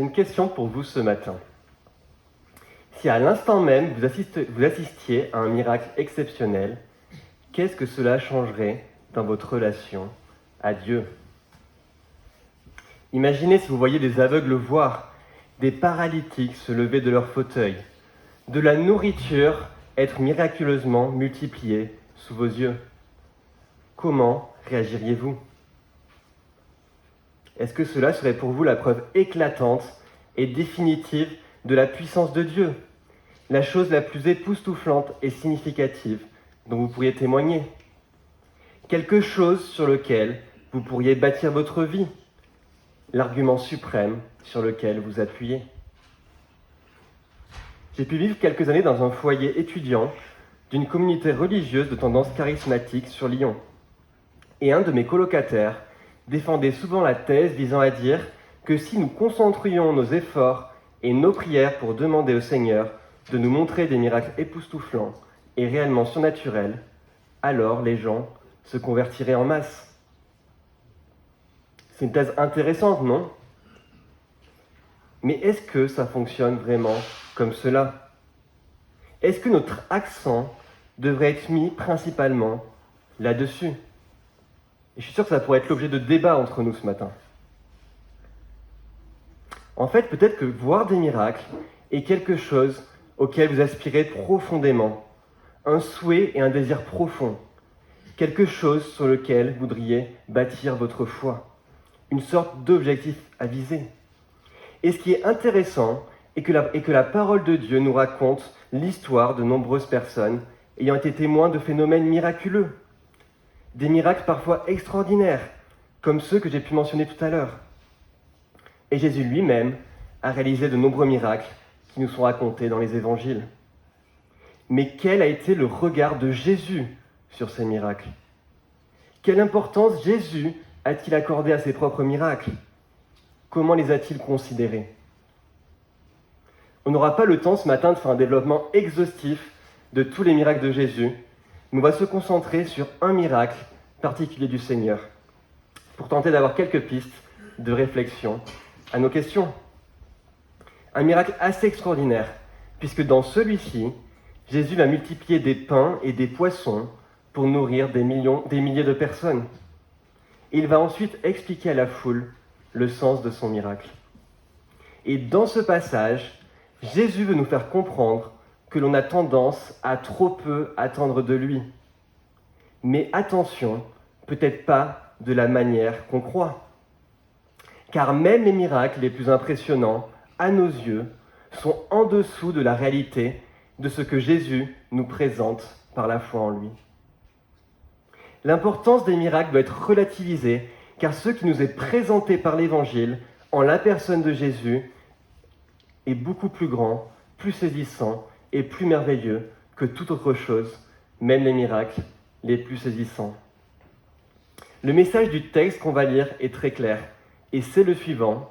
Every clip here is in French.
J'ai une question pour vous ce matin. Si à l'instant même vous assistiez à un miracle exceptionnel, qu'est-ce que cela changerait dans votre relation à Dieu ? Imaginez si vous voyez des aveugles voir, des paralytiques se lever de leur fauteuil, de la nourriture être miraculeusement multipliée sous vos yeux. Comment réagiriez-vous ? Est-ce que cela serait pour vous la preuve éclatante et définitive de la puissance de Dieu, la chose la plus époustouflante et significative dont vous pourriez témoigner ? Quelque chose sur lequel vous pourriez bâtir votre vie, l'argument suprême sur lequel vous appuyez. J'ai pu vivre quelques années dans un foyer étudiant d'une communauté religieuse de tendance charismatique sur Lyon. Et un de mes colocataires défendait souvent la thèse visant à dire que si nous concentrions nos efforts et nos prières pour demander au Seigneur de nous montrer des miracles époustouflants et réellement surnaturels, alors les gens se convertiraient en masse. C'est une thèse intéressante, non ? Mais est-ce que ça fonctionne vraiment comme cela ? Est-ce que notre accent devrait être mis principalement là-dessus ? Et je suis sûr que ça pourrait être l'objet de débats entre nous ce matin. En fait, peut-être que voir des miracles est quelque chose auquel vous aspirez profondément, un souhait et un désir profond, quelque chose sur lequel vous voudriez bâtir votre foi, une sorte d'objectif à viser. Et ce qui est intéressant est que la parole de Dieu nous raconte l'histoire de nombreuses personnes ayant été témoins de phénomènes miraculeux, des miracles parfois extraordinaires, comme ceux que j'ai pu mentionner tout à l'heure. Et Jésus lui-même a réalisé de nombreux miracles qui nous sont racontés dans les évangiles. Mais quel a été le regard de Jésus sur ces miracles ? Quelle importance Jésus a-t-il accordé à ses propres miracles ? Comment les a-t-il considérés ? On n'aura pas le temps ce matin de faire un développement exhaustif de tous les miracles de Jésus, mais on va se concentrer sur un miracle particulier du Seigneur, pour tenter d'avoir quelques pistes de réflexion à nos questions. Un miracle assez extraordinaire, puisque dans celui-ci, Jésus va multiplier des pains et des poissons pour nourrir des milliers de personnes. Et il va ensuite expliquer à la foule le sens de son miracle. Et dans ce passage, Jésus veut nous faire comprendre que l'on a tendance à trop peu attendre de lui. Mais attention, peut-être pas de la manière qu'on croit. Car même les miracles les plus impressionnants, à nos yeux, sont en dessous de la réalité de ce que Jésus nous présente par la foi en lui. L'importance des miracles doit être relativisée, car ce qui nous est présenté par l'Évangile, en la personne de Jésus, est beaucoup plus grand, plus saisissant et plus merveilleux que toute autre chose, même les miracles les plus saisissants. Le message du texte qu'on va lire est très clair, et c'est le suivant.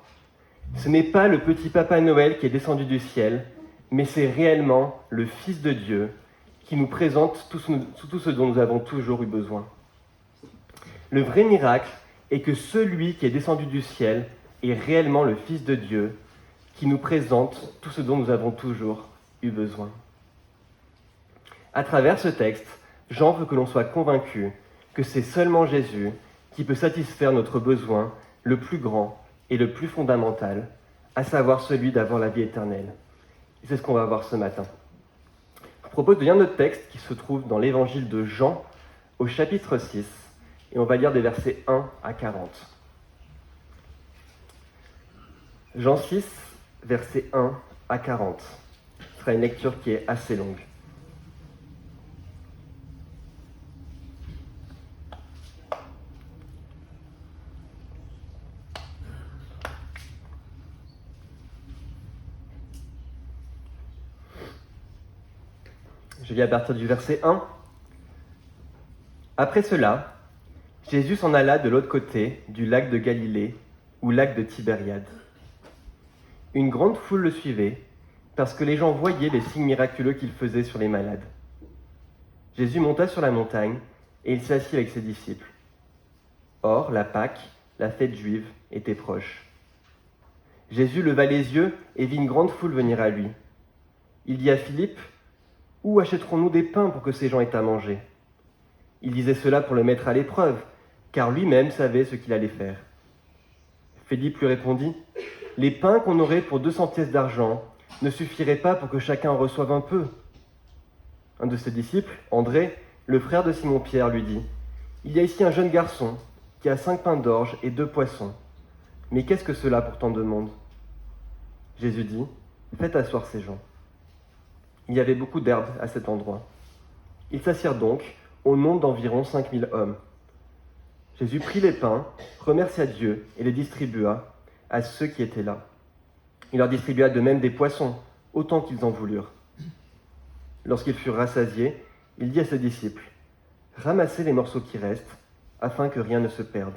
Ce n'est pas le petit Papa Noël qui est descendu du ciel, mais c'est réellement le Fils de Dieu qui nous présente tout ce dont nous avons toujours eu besoin. Le vrai miracle est que celui qui est descendu du ciel est réellement le Fils de Dieu qui nous présente tout ce dont nous avons toujours eu besoin. À travers ce texte, Jean veut que l'on soit convaincu que c'est seulement Jésus qui peut satisfaire notre besoin le plus grand et le plus fondamental, à savoir celui d'avoir la vie éternelle. Et c'est ce qu'on va voir ce matin. Je vous propose de lire notre texte qui se trouve dans l'évangile de Jean au chapitre 6, et on va lire des versets 1 à 40. Jean 6, versets 1 à 40. Ce sera une lecture qui est assez longue. Je lis à partir du verset 1. Après cela, Jésus s'en alla de l'autre côté du lac de Galilée, ou lac de Tibériade. Une grande foule le suivait, parce que les gens voyaient les signes miraculeux qu'il faisait sur les malades. Jésus monta sur la montagne, et il s'assit avec ses disciples. Or, la Pâque, la fête juive, était proche. Jésus leva les yeux et vit une grande foule venir à lui. Il dit à Philippe, « Où achèterons-nous des pains pour que ces gens aient à manger ?» Il disait cela pour le mettre à l'épreuve, car lui-même savait ce qu'il allait faire. Philippe lui répondit, « Les pains qu'on aurait pour 200 pièces d'argent ne suffiraient pas pour que chacun en reçoive un peu. » Un de ses disciples, André, le frère de Simon-Pierre, lui dit, « Il y a ici un jeune garçon qui a 5 pains d'orge et 2 poissons. Mais qu'est-ce que cela pour tant de monde ?» Jésus dit, « Faites asseoir ces gens. » Il y avait beaucoup d'herbe à cet endroit. Ils s'assirent donc au nombre d'environ 5000 hommes. Jésus prit les pains, remercia Dieu et les distribua à ceux qui étaient là. Il leur distribua de même des poissons, autant qu'ils en voulurent. Lorsqu'ils furent rassasiés, il dit à ses disciples, « Ramassez les morceaux qui restent, afin que rien ne se perde. »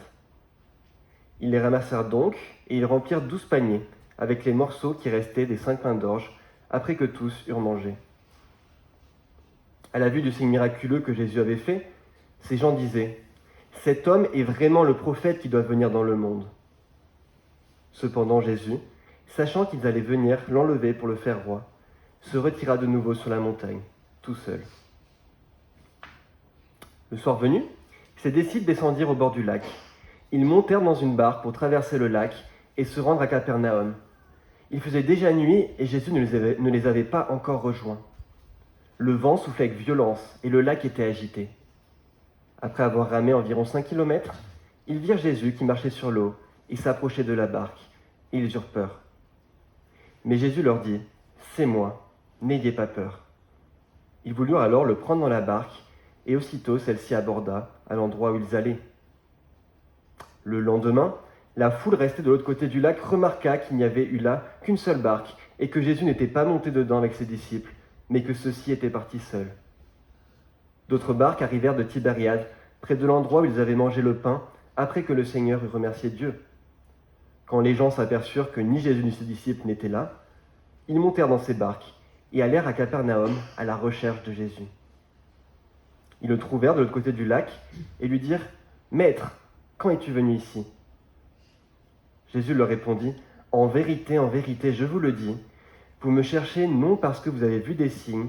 Ils les ramassèrent donc, et ils remplirent 12 paniers, avec les morceaux qui restaient des 5 pains d'orge, après que tous eurent mangé. À la vue du signe miraculeux que Jésus avait fait, ces gens disaient, « Cet homme est vraiment le prophète qui doit venir dans le monde. » Cependant Jésus, sachant qu'ils allaient venir l'enlever pour le faire roi, se retira de nouveau sur la montagne, tout seul. Le soir venu, ses disciples descendirent au bord du lac. Ils montèrent dans une barque pour traverser le lac et se rendre à Capernaum. Il faisait déjà nuit et Jésus ne les avait pas encore rejoints. Le vent soufflait avec violence et le lac était agité. Après avoir ramé environ 5 kilomètres, ils virent Jésus qui marchait sur l'eau et s'approchait de la barque, et ils eurent peur. Mais Jésus leur dit, « C'est moi, n'ayez pas peur. » Ils voulurent alors le prendre dans la barque, et aussitôt celle-ci aborda à l'endroit où ils allaient. Le lendemain, la foule restée de l'autre côté du lac remarqua qu'il n'y avait eu là qu'une seule barque, et que Jésus n'était pas monté dedans avec ses disciples, mais que ceux-ci étaient partis seuls. D'autres barques arrivèrent de Tibériade, près de l'endroit où ils avaient mangé le pain, après que le Seigneur eut remercié Dieu. Quand les gens s'aperçurent que ni Jésus ni ses disciples n'étaient là, ils montèrent dans ces barques et allèrent à Capernaum à la recherche de Jésus. Ils le trouvèrent de l'autre côté du lac et lui dirent, « Maître, quand es-tu venu ici ?» Jésus leur répondit, « en vérité, je vous le dis, vous me cherchez non parce que vous avez vu des signes,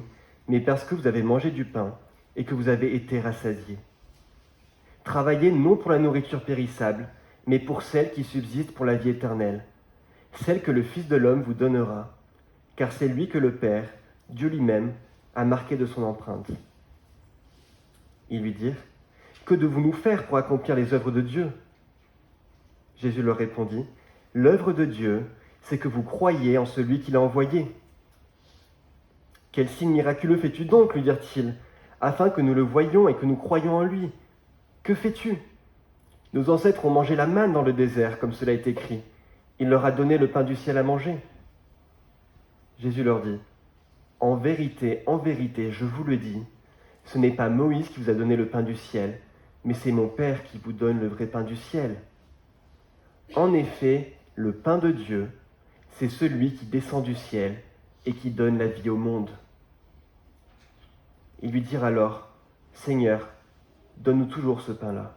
mais parce que vous avez mangé du pain et que vous avez été rassasiés. Travaillez non pour la nourriture périssable, mais pour celle qui subsiste pour la vie éternelle, celle que le Fils de l'homme vous donnera, car c'est lui que le Père, Dieu lui-même, a marqué de son empreinte. » Ils lui dirent, « Que devons-nous faire pour accomplir les œuvres de Dieu ?» Jésus leur répondit, « L'œuvre de Dieu, c'est que vous croyiez en celui qui l'a envoyé. » « Quel signe miraculeux fais-tu donc, lui dirent-ils, afin que nous le voyions et que nous croyions en lui ? Que fais-tu ? Nos ancêtres ont mangé la manne dans le désert, comme cela est écrit. Il leur a donné le pain du ciel à manger. » Jésus leur dit, « en vérité, je vous le dis, ce n'est pas Moïse qui vous a donné le pain du ciel, mais c'est mon Père qui vous donne le vrai pain du ciel. En effet, le pain de Dieu, c'est celui qui descend du ciel et qui donne la vie au monde. » Ils lui dirent alors, « Seigneur, donne-nous toujours ce pain-là. »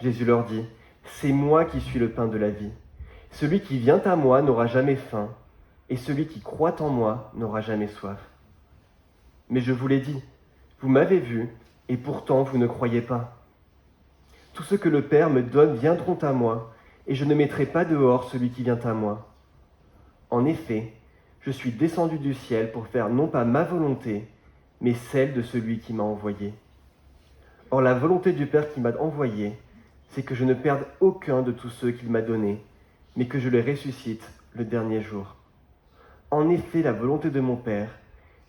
Jésus leur dit, « C'est moi qui suis le pain de la vie. Celui qui vient à moi n'aura jamais faim, et celui qui croit en moi n'aura jamais soif. Mais je vous l'ai dit, vous m'avez vu, et pourtant vous ne croyez pas. Tous ceux que le Père me donne viendront à moi, et je ne mettrai pas dehors celui qui vient à moi. En effet, je suis descendu du ciel pour faire non pas ma volonté, mais celle de celui qui m'a envoyé. Or la volonté du Père qui m'a envoyé, c'est que je ne perde aucun de tous ceux qu'il m'a donnés, mais que je les ressuscite le dernier jour. En effet, la volonté de mon Père,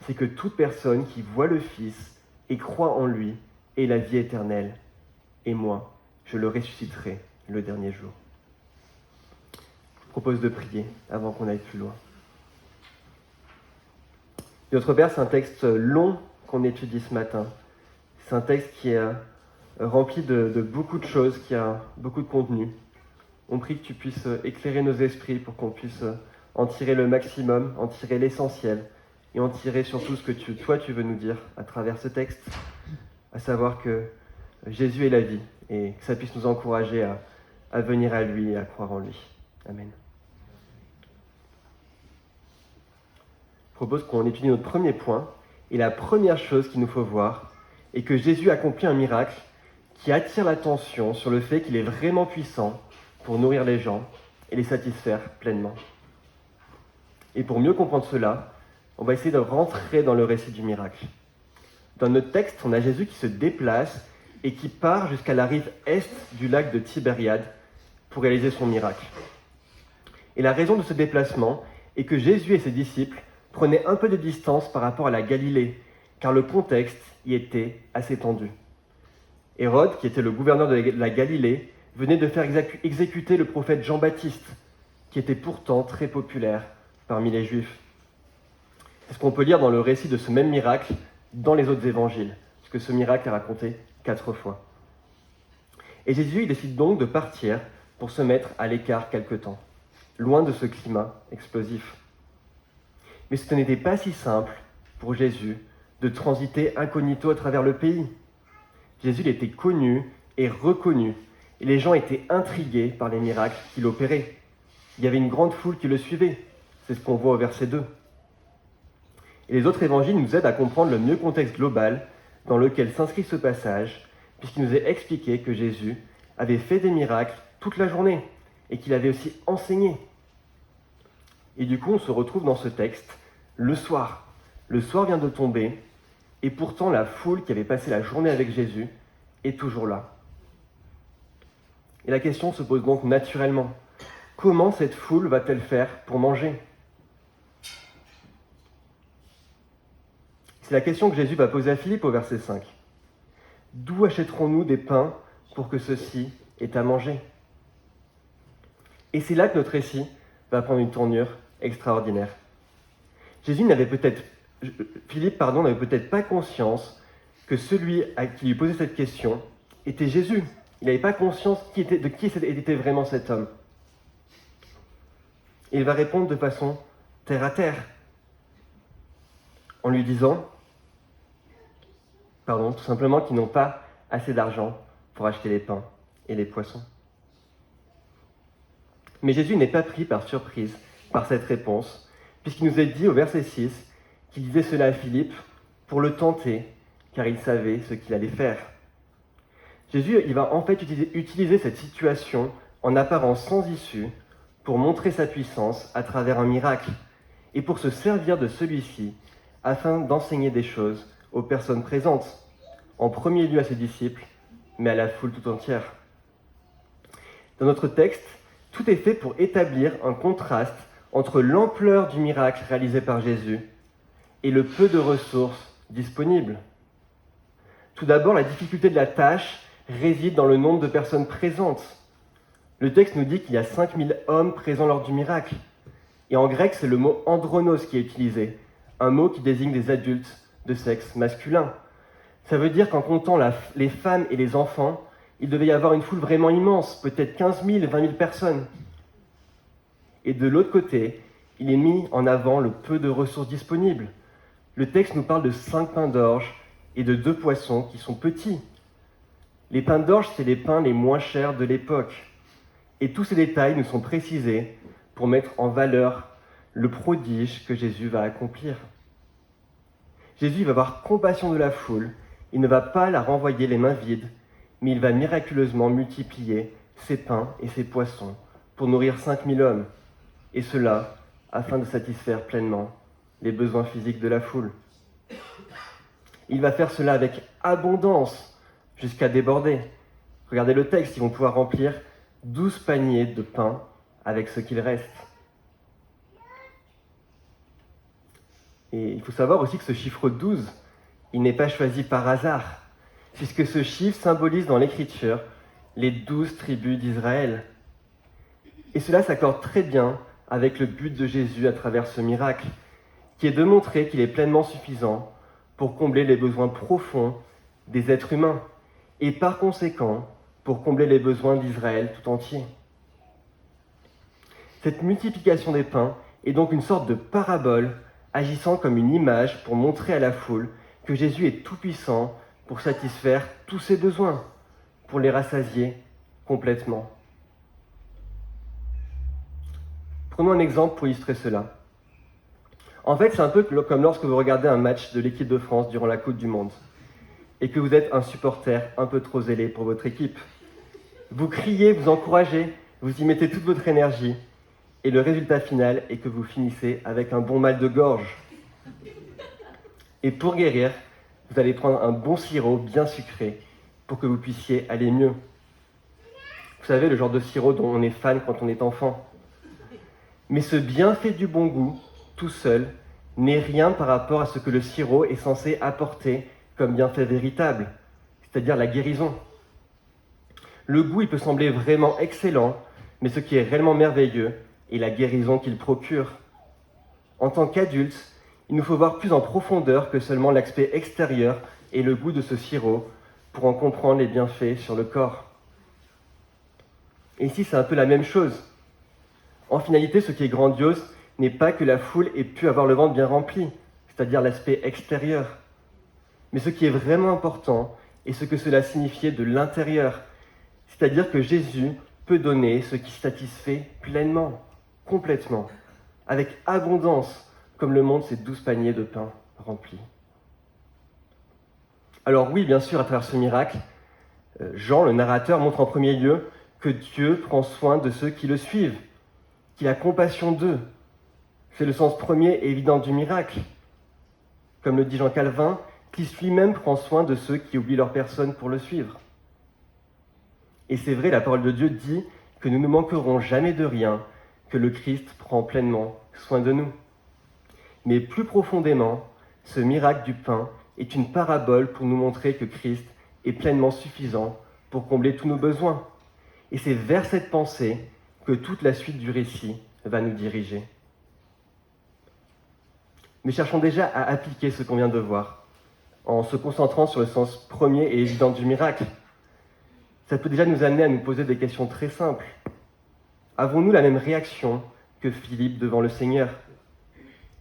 c'est que toute personne qui voit le Fils et croit en lui ait la vie éternelle, et moi, je le ressusciterai le dernier jour. » Je vous propose de prier avant qu'on aille plus loin. Notre Père, c'est un texte long qu'on étudie ce matin. C'est un texte qui est rempli de beaucoup de choses, qui a beaucoup de contenu. On prie que tu puisses éclairer nos esprits pour qu'on puisse en tirer le maximum, en tirer l'essentiel, et en tirer surtout ce que toi tu veux nous dire à travers ce texte, à savoir que Jésus est la vie, et que ça puisse nous encourager à venir à lui et à croire en lui. Amen. je propose qu'on étudie notre premier point. Et la première chose qu'il nous faut voir est que Jésus accomplit un miracle qui attire l'attention sur le fait qu'il est vraiment puissant pour nourrir les gens et les satisfaire pleinement. Et pour mieux comprendre cela, on va essayer de rentrer dans le récit du miracle. Dans notre texte, on a Jésus qui se déplace et qui part jusqu'à la rive est du lac de Tibériade pour réaliser son miracle. Et la raison de ce déplacement est que Jésus et ses disciples prenaient un peu de distance par rapport à la Galilée, car le contexte y était assez tendu. Hérode, qui était le gouverneur de la Galilée, venait de faire exécuter le prophète Jean-Baptiste, qui était pourtant très populaire parmi les Juifs. C'est ce qu'on peut lire dans le récit de ce même miracle dans les autres évangiles, puisque ce miracle est raconté 4 fois. Et Jésus il décide donc de partir pour se mettre à l'écart quelque temps, loin de ce climat explosif. Mais ce n'était pas si simple pour Jésus de transiter incognito à travers le pays. Jésus il était connu et reconnu, et les gens étaient intrigués par les miracles qu'il opérait. Il y avait une grande foule qui le suivait, c'est ce qu'on voit au verset 2. Et les autres évangiles nous aident à comprendre le mieux contexte global dans lequel s'inscrit ce passage, puisqu'il nous est expliqué que Jésus avait fait des miracles toute la journée et qu'il avait aussi enseigné. Et du coup, on se retrouve dans ce texte le soir. Le soir vient de tomber et pourtant la foule qui avait passé la journée avec Jésus est toujours là. Et la question se pose donc naturellement. Comment cette foule va-t-elle faire pour manger ? C'est la question que Jésus va poser à Philippe au verset 5. D'où achèterons-nous des pains pour que ceux-ci aient à manger ? Et c'est là que notre récit va prendre une tournure extraordinaire. Philippe n'avait peut-être pas conscience que celui à qui lui posait cette question était Jésus. Il n'avait pas conscience de qui était vraiment cet homme. Et il va répondre de façon terre à terre, en lui disant, tout simplement qu'ils n'ont pas assez d'argent pour acheter les pains et les poissons. Mais Jésus n'est pas pris par surprise par cette réponse, puisqu'il nous est dit au verset 6 qu'il disait cela à Philippe pour le tenter, car il savait ce qu'il allait faire. Jésus, il va en fait utiliser cette situation en apparence sans issue pour montrer sa puissance à travers un miracle et pour se servir de celui-ci afin d'enseigner des choses aux personnes présentes, en premier lieu à ses disciples, mais à la foule tout entière. Dans notre texte, tout est fait pour établir un contraste entre l'ampleur du miracle réalisé par Jésus et le peu de ressources disponibles. Tout d'abord, la difficulté de la tâche réside dans le nombre de personnes présentes. Le texte nous dit qu'il y a 5000 hommes présents lors du miracle. Et en grec, c'est le mot andronos qui est utilisé, un mot qui désigne des adultes de sexe masculin. Ça veut dire qu'en comptant les femmes et les enfants, il devait y avoir une foule vraiment immense, peut-être 15 000, 20 000 personnes. Et de l'autre côté, il est mis en avant le peu de ressources disponibles. Le texte nous parle de 5 pains d'orge et de 2 poissons qui sont petits. Les pains d'orge, c'est les pains les moins chers de l'époque. Et tous ces détails nous sont précisés pour mettre en valeur le prodige que Jésus va accomplir. Jésus va avoir compassion de la foule, il ne va pas la renvoyer les mains vides, mais il va miraculeusement multiplier ses pains et ses poissons pour nourrir 5000 hommes, et cela afin de satisfaire pleinement les besoins physiques de la foule. Il va faire cela avec abondance, jusqu'à déborder. Regardez le texte, ils vont pouvoir remplir 12 paniers de pain avec ce qu'il reste. Et il faut savoir aussi que ce chiffre 12, il n'est pas choisi par hasard, puisque ce chiffre symbolise dans l'Écriture les 12 tribus d'Israël. Et cela s'accorde très bien avec le but de Jésus à travers ce miracle, qui est de montrer qu'il est pleinement suffisant pour combler les besoins profonds des êtres humains, et par conséquent, pour combler les besoins d'Israël tout entier. Cette multiplication des pains est donc une sorte de parabole agissant comme une image pour montrer à la foule que Jésus est tout-puissant pour satisfaire tous ses besoins, pour les rassasier complètement. Prenons un exemple pour illustrer cela. En fait, c'est un peu comme lorsque vous regardez un match de l'équipe de France durant la Coupe du Monde et que vous êtes un supporter un peu trop zélé pour votre équipe. Vous criez, vous encouragez, vous y mettez toute votre énergie et le résultat final est que vous finissez avec un bon mal de gorge. Et pour guérir, vous allez prendre un bon sirop bien sucré pour que vous puissiez aller mieux. Vous savez, le genre de sirop dont on est fan quand on est enfant. Mais ce bienfait du bon goût, tout seul, n'est rien par rapport à ce que le sirop est censé apporter comme bienfait véritable, c'est-à-dire la guérison. Le goût, il peut sembler vraiment excellent, mais ce qui est réellement merveilleux est la guérison qu'il procure. En tant qu'adultes, il nous faut voir plus en profondeur que seulement l'aspect extérieur et le goût de ce sirop pour en comprendre les bienfaits sur le corps. Et ici, c'est un peu la même chose. En finalité, ce qui est grandiose n'est pas que la foule ait pu avoir le ventre bien rempli, c'est-à-dire l'aspect extérieur. Mais ce qui est vraiment important est ce que cela signifiait de l'intérieur, c'est-à-dire que Jésus peut donner ce qui satisfait pleinement, complètement, avec abondance, comme le montrent ces 12 paniers de pain remplis. Alors oui, bien sûr, à travers ce miracle, Jean, le narrateur, montre en premier lieu que Dieu prend soin de ceux qui le suivent, qu'il a compassion d'eux. C'est le sens premier et évident du miracle. Comme le dit Jean Calvin, Christ lui-même prend soin de ceux qui oublient leur personne pour le suivre. Et c'est vrai, la parole de Dieu dit que nous ne manquerons jamais de rien, que le Christ prend pleinement soin de nous. Mais plus profondément, ce miracle du pain est une parabole pour nous montrer que Christ est pleinement suffisant pour combler tous nos besoins. Et c'est vers cette pensée que toute la suite du récit va nous diriger. Mais cherchons déjà à appliquer ce qu'on vient de voir, en se concentrant sur le sens premier et évident du miracle. Ça peut déjà nous amener à nous poser des questions très simples. Avons-nous la même réaction que Philippe devant le Seigneur ?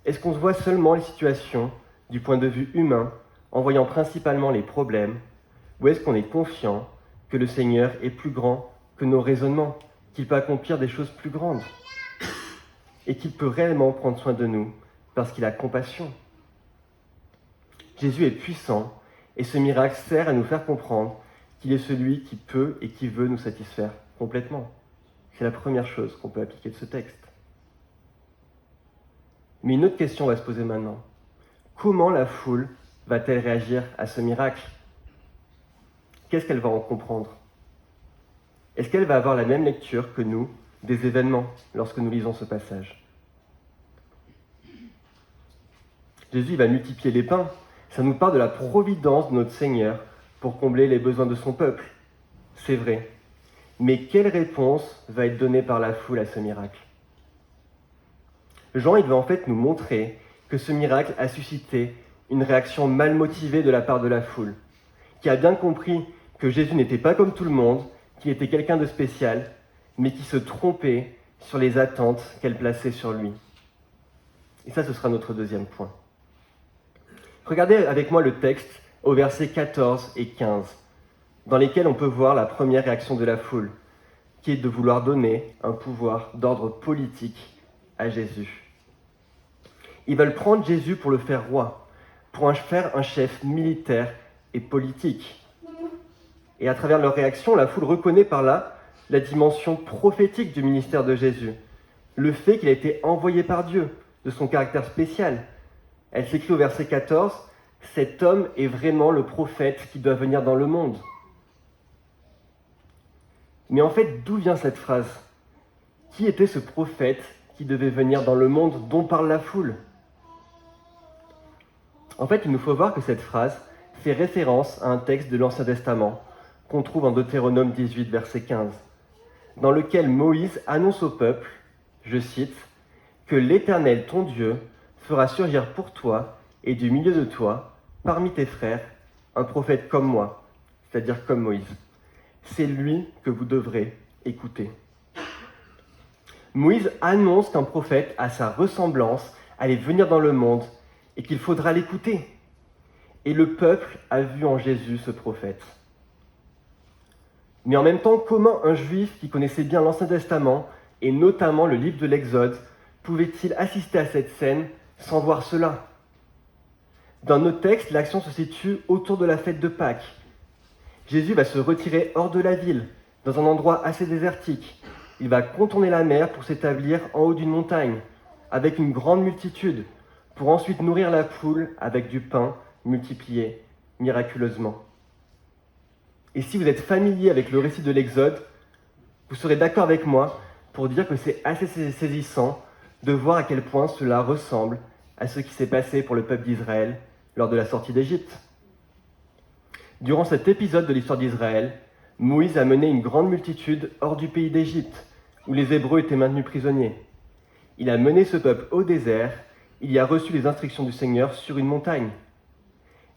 Est-ce qu'on se voit seulement les situations du point de vue humain, en voyant principalement les problèmes, ou est-ce qu'on est confiant que le Seigneur est plus grand que nos raisonnements, qu'il peut accomplir des choses plus grandes, et qu'il peut réellement prendre soin de nous, parce qu'il a compassion ? Jésus est puissant, et ce miracle sert à nous faire comprendre qu'il est celui qui peut et qui veut nous satisfaire complètement. C'est la première chose qu'on peut appliquer de ce texte. Mais une autre question va se poser maintenant. Comment la foule va-t-elle réagir à ce miracle ? Qu'est-ce qu'elle va en comprendre ? Est-ce qu'elle va avoir la même lecture que nous des événements lorsque nous lisons ce passage ? Jésus va multiplier les pains. Ça nous parle de la providence de notre Seigneur pour combler les besoins de son peuple. C'est vrai. Mais quelle réponse va être donnée par la foule à ce miracle ? Jean, il veut en fait nous montrer que ce miracle a suscité une réaction mal motivée de la part de la foule, qui a bien compris que Jésus n'était pas comme tout le monde, qu'il était quelqu'un de spécial, mais qui se trompait sur les attentes qu'elle plaçait sur lui. Et ça, ce sera notre deuxième point. Regardez avec moi le texte au versets 14 et 15, dans lesquels on peut voir la première réaction de la foule, qui est de vouloir donner un pouvoir d'ordre politique à Jésus. Ils veulent prendre Jésus pour le faire roi, pour en faire un chef militaire et politique. Et à travers leur réaction, la foule reconnaît par là la dimension prophétique du ministère de Jésus, le fait qu'il a été envoyé par Dieu, de son caractère spécial. Elle s'écrit au verset 14, « Cet homme est vraiment le prophète qui doit venir dans le monde. » Mais en fait, d'où vient cette phrase ? Qui était ce prophète qui devait venir dans le monde dont parle la foule ? En fait, il nous faut voir que cette phrase fait référence à un texte de l'Ancien Testament qu'on trouve en Deutéronome 18, verset 15, dans lequel Moïse annonce au peuple, je cite, « que l'Éternel, ton Dieu, fera surgir pour toi et du milieu de toi, parmi tes frères, un prophète comme moi, c'est-à-dire comme Moïse. C'est lui que vous devrez écouter. » Moïse annonce qu'un prophète à sa ressemblance allait venir dans le monde et qu'il faudra l'écouter. Et le peuple a vu en Jésus ce prophète. Mais en même temps, comment un juif qui connaissait bien l'Ancien Testament, et notamment le livre de l'Exode, pouvait-il assister à cette scène sans voir cela. Dans nos textes, l'action se situe autour de la fête de Pâques. Jésus va se retirer hors de la ville, dans un endroit assez désertique. Il va contourner la mer pour s'établir en haut d'une montagne, avec une grande multitude, pour ensuite nourrir la foule avec du pain multiplié miraculeusement. Et si vous êtes familier avec le récit de l'Exode, vous serez d'accord avec moi pour dire que c'est assez saisissant de voir à quel point cela ressemble à ce qui s'est passé pour le peuple d'Israël lors de la sortie d'Égypte. Durant cet épisode de l'histoire d'Israël, Moïse a mené une grande multitude hors du pays d'Égypte, où les Hébreux étaient maintenus prisonniers. Il a mené ce peuple au désert, il y a reçu les instructions du Seigneur sur une montagne.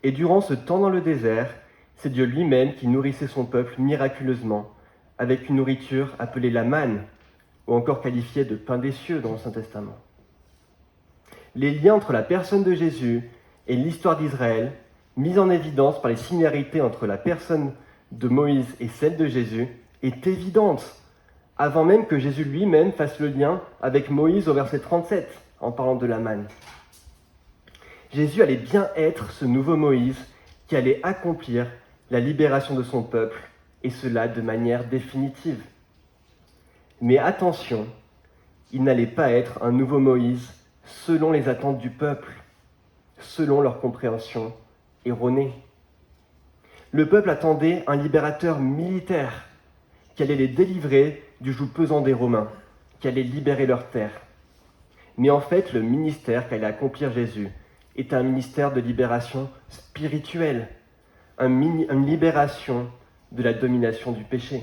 Et durant ce temps dans le désert, c'est Dieu lui-même qui nourrissait son peuple miraculeusement, avec une nourriture appelée la manne, ou encore qualifiée de pain des cieux dans l'Ancien Testament. Les liens entre la personne de Jésus et l'histoire d'Israël, mis en évidence par les similarités entre la personne de Moïse et celle de Jésus, est évidente, avant même que Jésus lui-même fasse le lien avec Moïse au verset 37, en parlant de la manne. Jésus allait bien être ce nouveau Moïse qui allait accomplir la libération de son peuple, et cela de manière définitive. Mais attention, il n'allait pas être un nouveau Moïse selon les attentes du peuple, selon leur compréhension erronée. Le peuple attendait un libérateur militaire qui allait les délivrer du joug pesant des Romains, qui allait libérer leur terre. Mais en fait, le ministère qu'allait accomplir Jésus est un ministère de libération spirituelle, une libération de la domination du péché.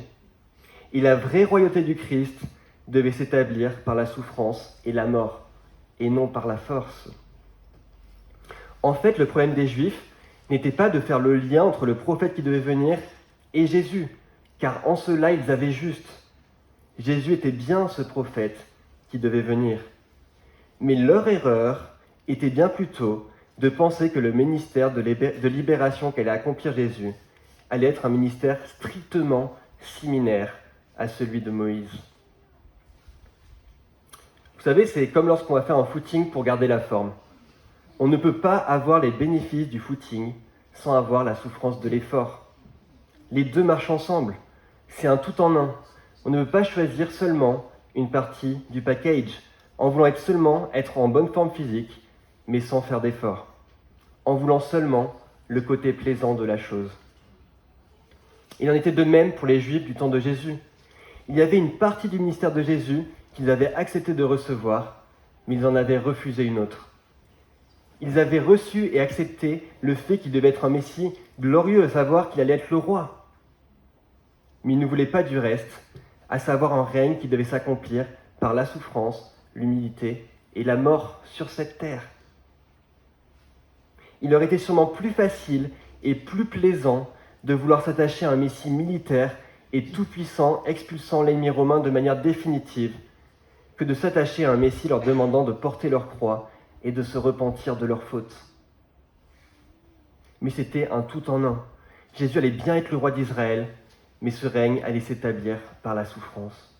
Et la vraie royauté du Christ devait s'établir par la souffrance et la mort, et non par la force. En fait, le problème des Juifs n'était pas de faire le lien entre le prophète qui devait venir et Jésus, car en cela ils avaient juste. Jésus était bien ce prophète qui devait venir. Mais leur erreur était bien plutôt de penser que le ministère de libération qu'allait accomplir Jésus allait être un ministère strictement similaire à celui de Moïse. Vous savez, c'est comme lorsqu'on va faire un footing pour garder la forme. On ne peut pas avoir les bénéfices du footing sans avoir la souffrance de l'effort. Les deux marchent ensemble. C'est un tout en un. On ne peut pas choisir seulement une partie du package, en voulant seulement être en bonne forme physique, mais sans faire d'effort, en voulant seulement le côté plaisant de la chose. Il en était de même pour les Juifs du temps de Jésus. Il y avait une partie du ministère de Jésus qu'ils avaient accepté de recevoir, mais ils en avaient refusé une autre. Ils avaient reçu et accepté le fait qu'il devait être un Messie glorieux, à savoir qu'il allait être le roi. Mais ils ne voulaient pas du reste, à savoir un règne qui devait s'accomplir par la souffrance, l'humilité et la mort sur cette terre. Il leur était sûrement plus facile et plus plaisant de vouloir s'attacher à un Messie militaire et tout-puissant, expulsant l'ennemi romain de manière définitive, que de s'attacher à un Messie leur demandant de porter leur croix et de se repentir de leurs fautes. Mais c'était un tout en un. Jésus allait bien être le roi d'Israël, mais ce règne allait s'établir par la souffrance.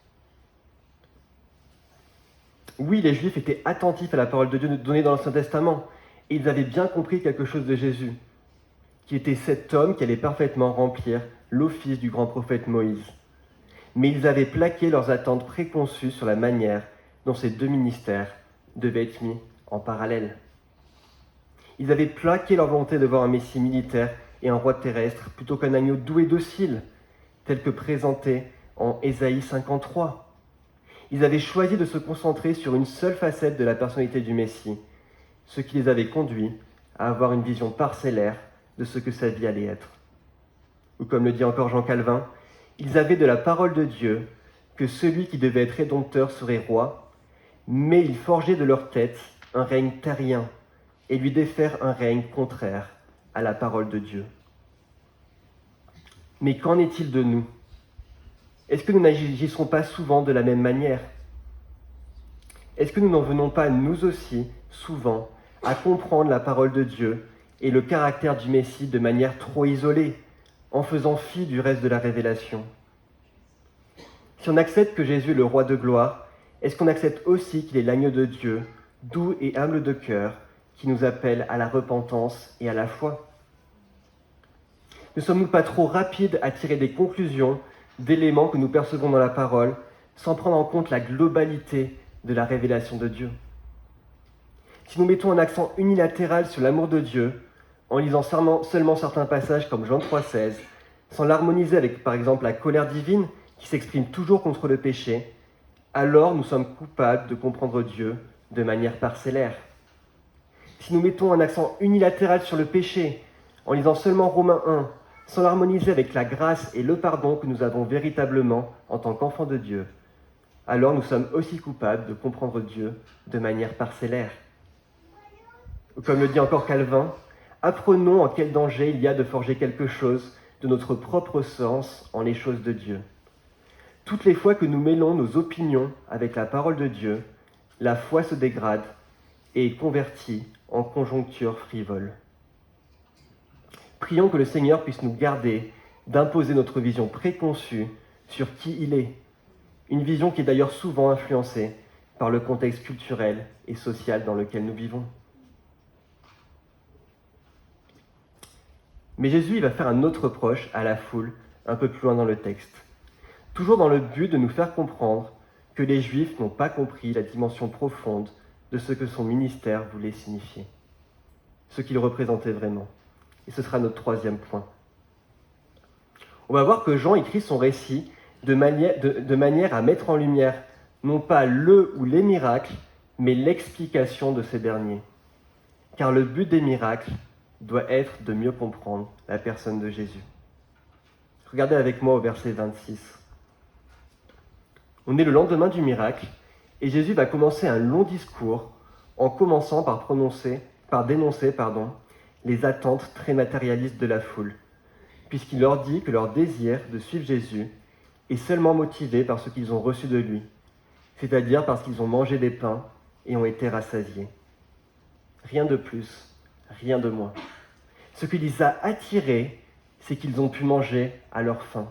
Oui, les Juifs étaient attentifs à la parole de Dieu donnée dans l'Ancien Testament, et ils avaient bien compris quelque chose de Jésus, qui était cet homme qui allait parfaitement remplir l'office du grand prophète Moïse. Mais ils avaient plaqué leurs attentes préconçues sur la manière dont ces deux ministères devaient être mis en parallèle. Ils avaient plaqué leur volonté de voir un Messie militaire et un roi terrestre plutôt qu'un agneau doux et docile, tel que présenté en Ésaïe 53. Ils avaient choisi de se concentrer sur une seule facette de la personnalité du Messie, ce qui les avait conduits à avoir une vision parcellaire de ce que sa vie allait être. Ou comme le dit encore Jean Calvin, ils avaient de la parole de Dieu que celui qui devait être rédempteur serait roi, mais ils forgeaient de leur tête un règne terrien et lui défaire un règne contraire à la parole de Dieu. Mais qu'en est-il de nous ? Est-ce que nous n'agissons pas souvent de la même manière ? Est-ce que nous n'en venons pas, nous aussi, souvent, à comprendre la parole de Dieu et le caractère du Messie de manière trop isolée, en faisant fi du reste de la révélation ? Si on accepte que Jésus est le roi de gloire, est-ce qu'on accepte aussi qu'il est l'agneau de Dieu, doux et humble de cœur, qui nous appelle à la repentance et à la foi? Ne sommes-nous pas trop rapides à tirer des conclusions d'éléments que nous percevons dans la parole, sans prendre en compte la globalité de la révélation de Dieu? Si nous mettons un accent unilatéral sur l'amour de Dieu, en lisant seulement certains passages comme Jean 3,16, sans l'harmoniser avec par exemple la colère divine qui s'exprime toujours contre le péché, alors nous sommes coupables de comprendre Dieu de manière parcellaire. Si nous mettons un accent unilatéral sur le péché, en lisant seulement Romains 1, sans l'harmoniser avec la grâce et le pardon que nous avons véritablement en tant qu'enfants de Dieu, alors nous sommes aussi coupables de comprendre Dieu de manière parcellaire. Comme le dit encore Calvin, apprenons en quel danger il y a de forger quelque chose de notre propre sens en les choses de Dieu. Toutes les fois que nous mêlons nos opinions avec la parole de Dieu, la foi se dégrade et est convertie en conjoncture frivole. Prions que le Seigneur puisse nous garder d'imposer notre vision préconçue sur qui il est, une vision qui est d'ailleurs souvent influencée par le contexte culturel et social dans lequel nous vivons. Mais Jésus il va faire un autre reproche à la foule un peu plus loin dans le texte, toujours dans le but de nous faire comprendre que les Juifs n'ont pas compris la dimension profonde de ce que son ministère voulait signifier, ce qu'il représentait vraiment. Et ce sera notre troisième point. On va voir que Jean écrit son récit de manière à mettre en lumière non pas le ou les miracles, mais l'explication de ces derniers. Car le but des miracles doit être de mieux comprendre la personne de Jésus. Regardez avec moi au verset 26. On est le lendemain du miracle et Jésus va commencer un long discours en commençant par dénoncer les attentes très matérialistes de la foule, puisqu'il leur dit que leur désir de suivre Jésus est seulement motivé par ce qu'ils ont reçu de lui, c'est-à-dire parce qu'ils ont mangé des pains et ont été rassasiés. Rien de plus, rien de moins. Ce qui les a attirés, c'est qu'ils ont pu manger à leur faim.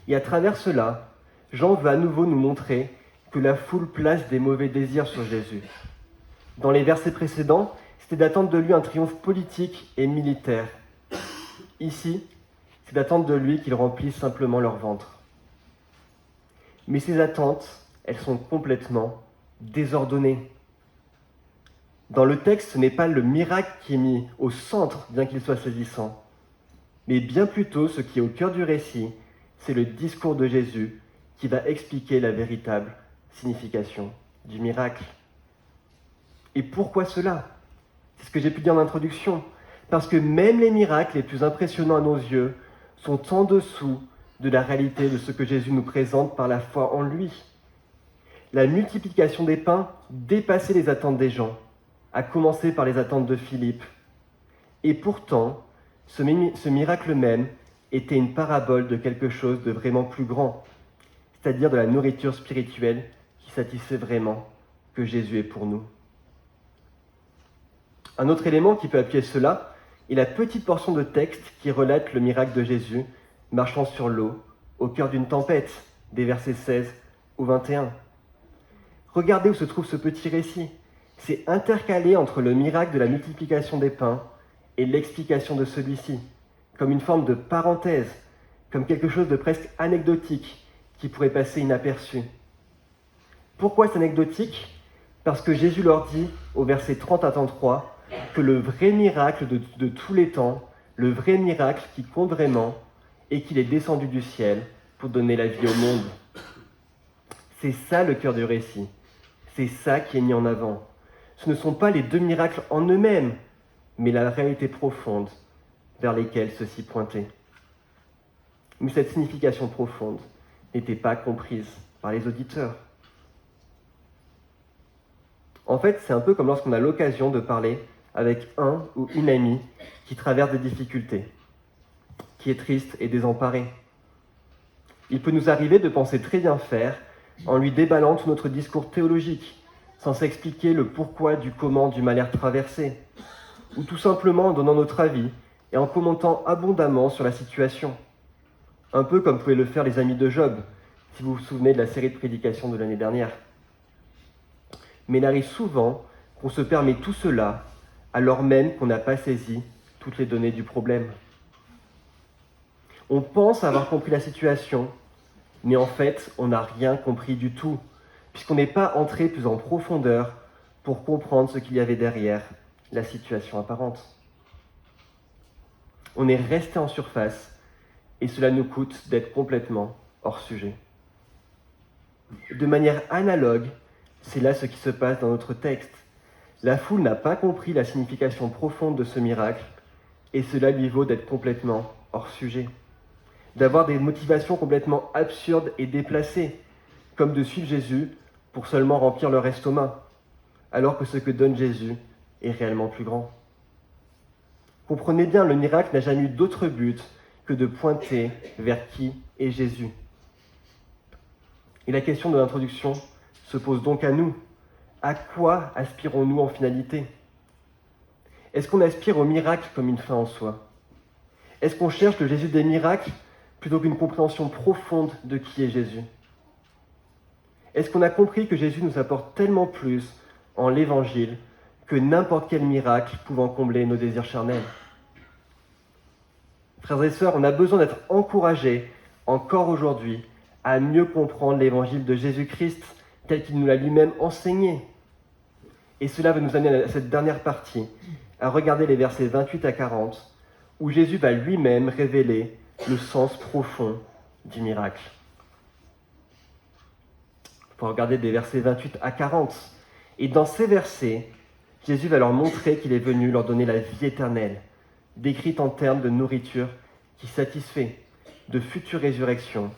Et à travers cela, Jean veut à nouveau nous montrer que la foule place des mauvais désirs sur Jésus. Dans les versets précédents, c'était d'attendre de lui un triomphe politique et militaire. Ici, c'est d'attendre de lui qu'il remplisse simplement leur ventre. Mais ces attentes, elles sont complètement désordonnées. Dans le texte, ce n'est pas le miracle qui est mis au centre, bien qu'il soit saisissant, mais bien plutôt ce qui est au cœur du récit, c'est le discours de Jésus qui va expliquer la véritable signification du miracle. Et pourquoi cela? C'est ce que j'ai pu dire en introduction. Parce que même les miracles les plus impressionnants à nos yeux sont en dessous de la réalité de ce que Jésus nous présente par la foi en lui. La multiplication des pains dépassait les attentes des gens, à commencer par les attentes de Philippe. Et pourtant, ce miracle même était une parabole de quelque chose de vraiment plus grand, c'est-à-dire de la nourriture spirituelle qui satisfait vraiment que Jésus est pour nous. Un autre élément qui peut appuyer cela est la petite portion de texte qui relate le miracle de Jésus marchant sur l'eau au cœur d'une tempête, des versets 16 au 21. Regardez où se trouve ce petit récit. C'est intercalé entre le miracle de la multiplication des pains et l'explication de celui-ci, comme une forme de parenthèse, comme quelque chose de presque anecdotique qui pourrait passer inaperçu. Pourquoi c'est anecdotique? Parce que Jésus leur dit, au verset 30 à 33, que le vrai miracle de tous les temps, le vrai miracle qui compte vraiment, est qu'il est descendu du ciel pour donner la vie au monde. C'est ça le cœur du récit. C'est ça qui est mis en avant. Ce ne sont pas les deux miracles en eux-mêmes, mais la réalité profonde vers lesquelles ceux-ci pointaient. Mais cette signification profonde n'était pas comprise par les auditeurs. En fait, c'est un peu comme lorsqu'on a l'occasion de parler avec un ou une amie qui traverse des difficultés, qui est triste et désemparé. Il peut nous arriver de penser très bien faire en lui déballant tout notre discours théologique, sans s'expliquer le pourquoi du comment du malheur traversé, ou tout simplement en donnant notre avis et en commentant abondamment sur la situation. Un peu comme pouvaient le faire les amis de Job, si vous vous souvenez de la série de prédications de l'année dernière. mais il arrive souvent qu'on se permet tout cela alors même qu'on n'a pas saisi toutes les données du problème. On pense avoir compris la situation, mais en fait, on n'a rien compris du tout, puisqu'on n'est pas entré plus en profondeur pour comprendre ce qu'il y avait derrière la situation apparente. On est resté en surface, et cela nous coûte d'être complètement hors sujet. De manière analogue, c'est là ce qui se passe dans notre texte. La foule n'a pas compris la signification profonde de ce miracle, et cela lui vaut d'être complètement hors sujet, d'avoir des motivations complètement absurdes et déplacées, comme de suivre Jésus pour seulement remplir leur estomac, alors que ce que donne Jésus est réellement plus grand. Comprenez bien, le miracle n'a jamais eu d'autre but que de pointer vers qui est Jésus. Et la question de l'introduction se pose donc à nous. À quoi aspirons-nous en finalité ? Est-ce qu'on aspire au miracle comme une fin en soi ? Est-ce qu'on cherche le Jésus des miracles plutôt qu'une compréhension profonde de qui est Jésus ? Est-ce qu'on a compris que Jésus nous apporte tellement plus en l'Évangile que n'importe quel miracle pouvant combler nos désirs charnels ? Frères et sœurs, on a besoin d'être encouragés encore aujourd'hui à mieux comprendre l'Évangile de Jésus-Christ tel qu'il nous l'a lui-même enseigné. Et cela va nous amener à cette dernière partie, à regarder les versets 28 à 40, où Jésus va lui-même révéler le sens profond du miracle. On va regarder des versets 28 à 40. Et dans ces versets, Jésus va leur montrer qu'il est venu leur donner la vie éternelle, décrite en termes de nourriture qui satisfait, de future résurrection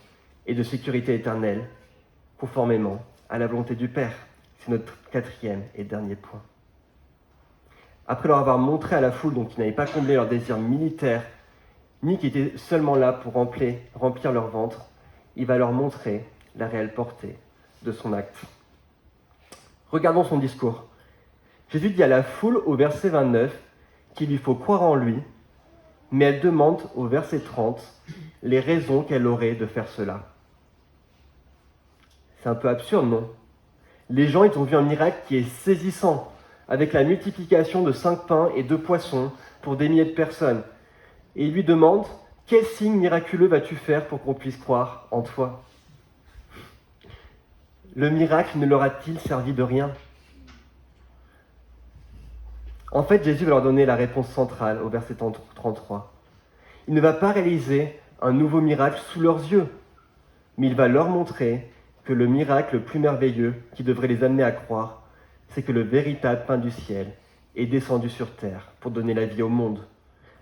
et de sécurité éternelle, conformément à la volonté du Père. C'est notre quatrième et dernier point. Après leur avoir montré à la foule donc, qu'ils n'avaient pas comblé leurs désirs militaires, ni qui étaient seulement là pour remplir leur ventre, il va leur montrer la réelle portée de son acte. Regardons son discours. Jésus dit à la foule au verset 29 qu'il lui faut croire en lui, mais elle demande au verset 30 les raisons qu'elle aurait de faire cela. C'est un peu absurde, non ? Les gens, ils ont vu un miracle qui est saisissant, avec la multiplication de 5 pains et 2 poissons pour des milliers de personnes. Et ils lui demandent, quel signe miraculeux vas-tu faire pour qu'on puisse croire en toi ? Le miracle ne leur a-t-il servi de rien ? En fait, Jésus va leur donner la réponse centrale au verset 33. Il ne va pas réaliser un nouveau miracle sous leurs yeux, mais il va leur montrer que le miracle le plus merveilleux qui devrait les amener à croire, c'est que le véritable pain du ciel est descendu sur terre pour donner la vie au monde.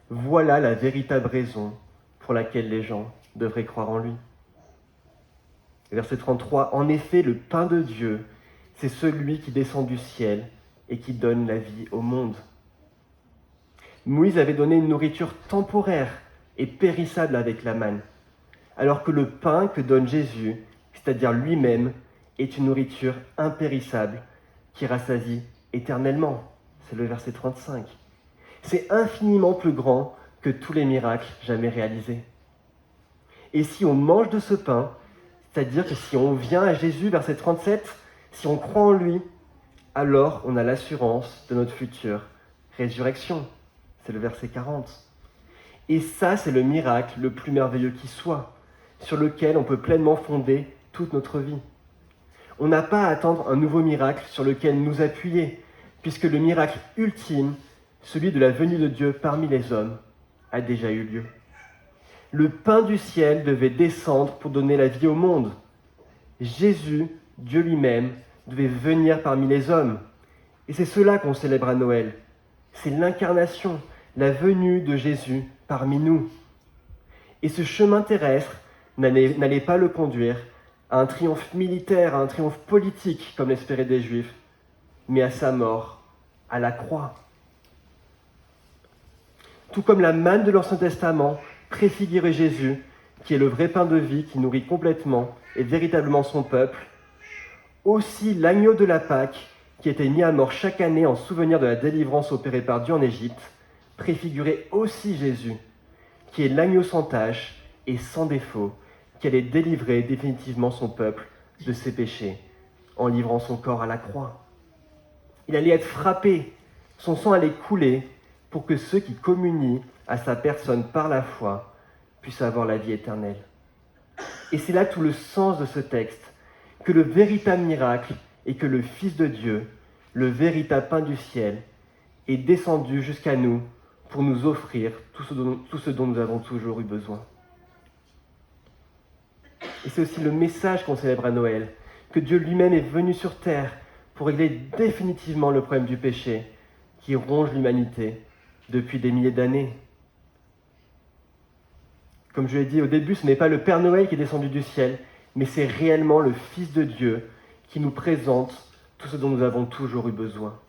Voilà la véritable raison pour laquelle les gens devraient croire en lui. Verset 33, en effet, le pain de Dieu, c'est celui qui descend du ciel et qui donne la vie au monde. Moïse avait donné une nourriture temporaire et périssable avec la manne, alors que le pain que donne Jésus, c'est-à-dire lui-même, est une nourriture impérissable qui rassasie éternellement. C'est le verset 35. C'est infiniment plus grand que tous les miracles jamais réalisés. Et si on mange de ce pain, c'est-à-dire que si on vient à Jésus, verset 37, si on croit en lui, alors on a l'assurance de notre future résurrection. C'est le verset 40. Et ça, c'est le miracle le plus merveilleux qui soit, sur lequel on peut pleinement fonder toute notre vie. On n'a pas à attendre un nouveau miracle sur lequel nous appuyer, puisque le miracle ultime, celui de la venue de Dieu parmi les hommes, a déjà eu lieu. Le pain du ciel devait descendre pour donner la vie au monde. Jésus, Dieu lui-même, devait venir parmi les hommes. Et c'est cela qu'on célèbre à Noël. C'est l'incarnation, la venue de Jésus parmi nous. Et ce chemin terrestre n'allait pas le conduire à un triomphe militaire, à un triomphe politique, comme l'espéraient des Juifs, mais à sa mort, à la croix. Tout comme la manne de l'Ancien Testament préfigurait Jésus, qui est le vrai pain de vie qui nourrit complètement et véritablement son peuple, aussi l'agneau de la Pâque, qui était mis à mort chaque année en souvenir de la délivrance opérée par Dieu en Égypte, préfigurait aussi Jésus, qui est l'agneau sans tache et sans défaut, qui allait délivrer définitivement son peuple de ses péchés, en livrant son corps à la croix. Il allait être frappé, son sang allait couler pour que ceux qui communient à sa personne par la foi puissent avoir la vie éternelle. Et c'est là tout le sens de ce texte, que le véritable miracle est que le Fils de Dieu, le véritable pain du ciel, est descendu jusqu'à nous pour nous offrir tout ce dont nous avons toujours eu besoin. Et c'est aussi le message qu'on célèbre à Noël, que Dieu lui-même est venu sur terre pour régler définitivement le problème du péché qui ronge l'humanité depuis des milliers d'années. Comme je l'ai dit au début, ce n'est pas le Père Noël qui est descendu du ciel, mais c'est réellement le Fils de Dieu qui nous présente tout ce dont nous avons toujours eu besoin.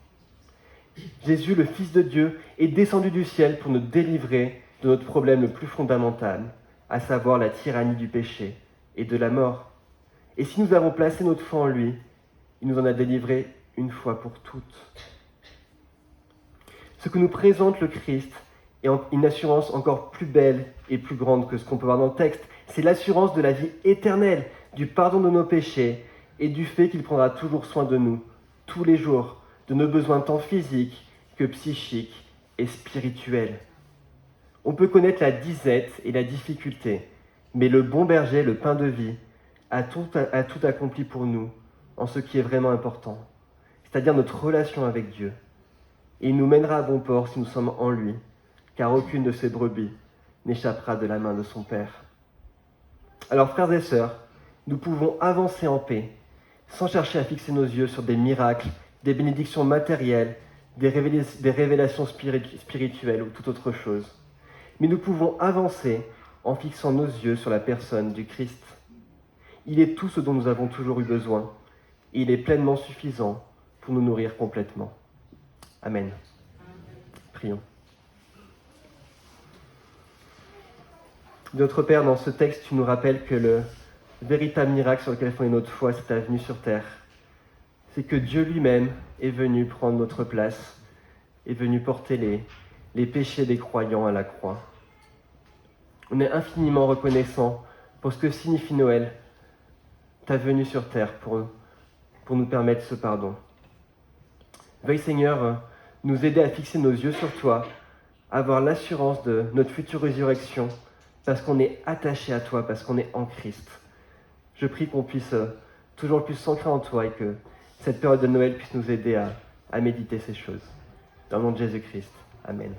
Jésus, le Fils de Dieu, est descendu du ciel pour nous délivrer de notre problème le plus fondamental, à savoir la tyrannie du péché et de la mort. Et si nous avons placé notre foi en lui, il nous en a délivrés une fois pour toutes. Ce que nous présente le Christ est une assurance encore plus belle et plus grande que ce qu'on peut voir dans le texte. C'est l'assurance de la vie éternelle, du pardon de nos péchés et du fait qu'il prendra toujours soin de nous, tous les jours, de nos besoins tant physiques que psychiques et spirituels. On peut connaître la disette et la difficulté, mais le bon berger, le pain de vie, a tout accompli pour nous en ce qui est vraiment important, c'est-à-dire notre relation avec Dieu. Et il nous mènera à bon port si nous sommes en lui, car aucune de ses brebis n'échappera de la main de son Père. Alors, frères et sœurs, nous pouvons avancer en paix, sans chercher à fixer nos yeux sur des miracles, des bénédictions matérielles, des révélations spirituelles ou toute autre chose. Mais nous pouvons avancer en fixant nos yeux sur la personne du Christ. Il est tout ce dont nous avons toujours eu besoin, et il est pleinement suffisant pour nous nourrir complètement. Amen. Prions. Notre Père, dans ce texte, tu nous rappelles que le véritable miracle sur lequel est fondée notre foi, c'est ta venue sur terre. C'est que Dieu lui-même est venu prendre notre place, est venu porter les péchés des croyants à la croix. On est infiniment reconnaissant pour ce que signifie Noël, ta venue sur terre pour nous permettre ce pardon. Veuille Seigneur nous aider à fixer nos yeux sur toi, à avoir l'assurance de notre future résurrection, parce qu'on est attaché à toi, parce qu'on est en Christ. Je prie qu'on puisse toujours plus s'ancrer en toi et que cette période de Noël puisse nous aider à méditer ces choses. Dans le nom de Jésus-Christ. Amen.